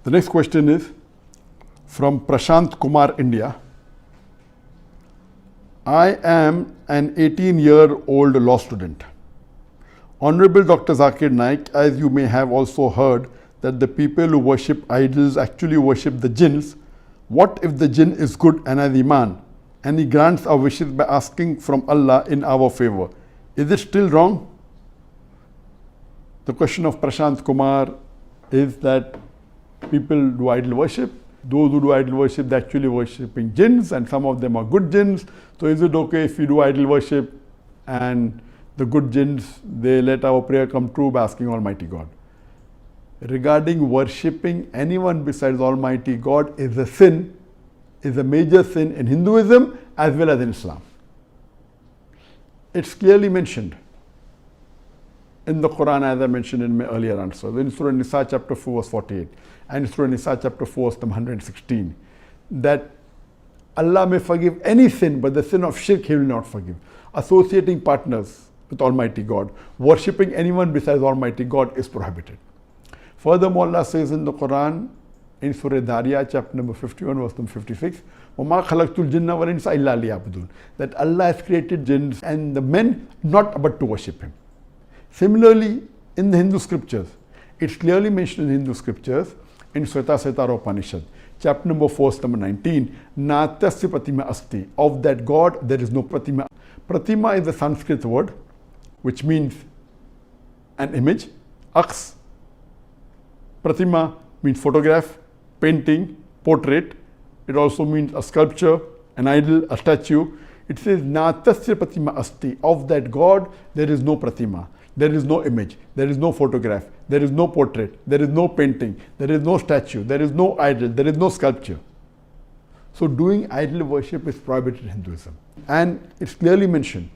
The next question is from Prashant Kumar, India. I am an 18-year-old law student. Honorable Dr. Zakir Naik, as you may have also heard that the people who worship idols actually worship the jinns. What if the jinn is good and has iman and he grants our wishes by asking from Allah in our favor? Is it still wrong? The question of Prashant Kumar is that people do idol worship. Those who do idol worship, they're actually worshipping jinns, and some of them are good jinns. So is it okay if we do idol worship and the good jinns, they let our prayer come true by asking Almighty God? Regarding worshipping anyone besides Almighty God is a sin, is a major sin in Hinduism as well as in Islam. It's clearly mentioned in the Quran, as I mentioned in my earlier answer, in Surah Nisa chapter 4 verse 48 and Surah Nisa chapter 4 verse 116, that Allah may forgive any sin, but the sin of shirk He will not forgive. Associating partners with Almighty God, worshipping anyone besides Almighty God is prohibited. Furthermore, Allah says in the Quran, in Surah Dhariyat chapter number 51 verse number 56, وَمَا خَلَقْتُ الْجِنَّ وَالْإِنسَ إِلَّا لِيَعْبُدُونَ, that Allah has created jinns and the men not but to worship Him. Similarly, in the Hindu scriptures, it's clearly mentioned in Hindu scriptures in Svetasvatara Upanishad, chapter number 4, verse number 19, Natasya Pratima Asti, of that God there is no Pratima. Pratima is a Sanskrit word which means an image. Aks, Pratima means photograph, painting, portrait. It also means a sculpture, an idol, a statue. It says Natasya Pratima Asti, of that God there is no Pratima. There is no image, there is no photograph, there is no portrait, there is no painting, there is no statue, there is no idol, there is no sculpture. So doing idol worship is prohibited in Hinduism. And it's clearly mentioned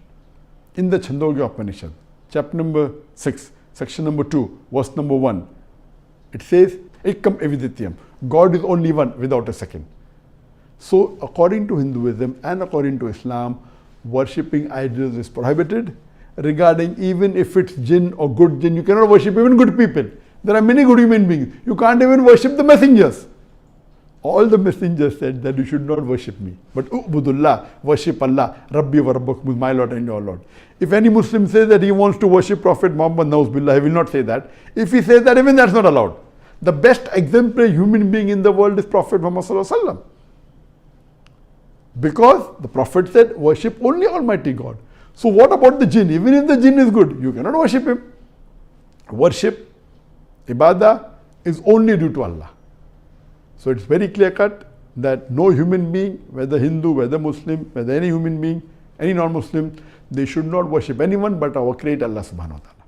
in the Chandogya Upanishad, chapter number 6, section number 2, verse number 1. It says, Ekam Evidityam, God is only one without a second. So according to Hinduism and according to Islam, worshipping idols is prohibited. Regarding even if it's jinn or good jinn, you cannot worship even good people. There are many good human beings. You can't even worship the messengers. All the messengers said that you should not worship me. But Ubudullah, worship Allah, Rabbi wa Rabbakum, my Lord and your Lord. If any Muslim says that he wants to worship Prophet Muhammad, Nauzbillah, he will not say that. If he says that, even that's not allowed. The best exemplary human being in the world is Prophet Muhammad Sallallahu Alaihi Wasallam. Because the Prophet said, worship only Almighty God. So what about the jinn? Even if the jinn is good, you cannot worship him. Worship, ibadah, is only due to Allah. So it's very clear cut that no human being, whether Hindu, whether Muslim, whether any human being, any non-Muslim, they should not worship anyone but our Creator Allah Subhanahu wa Ta'ala.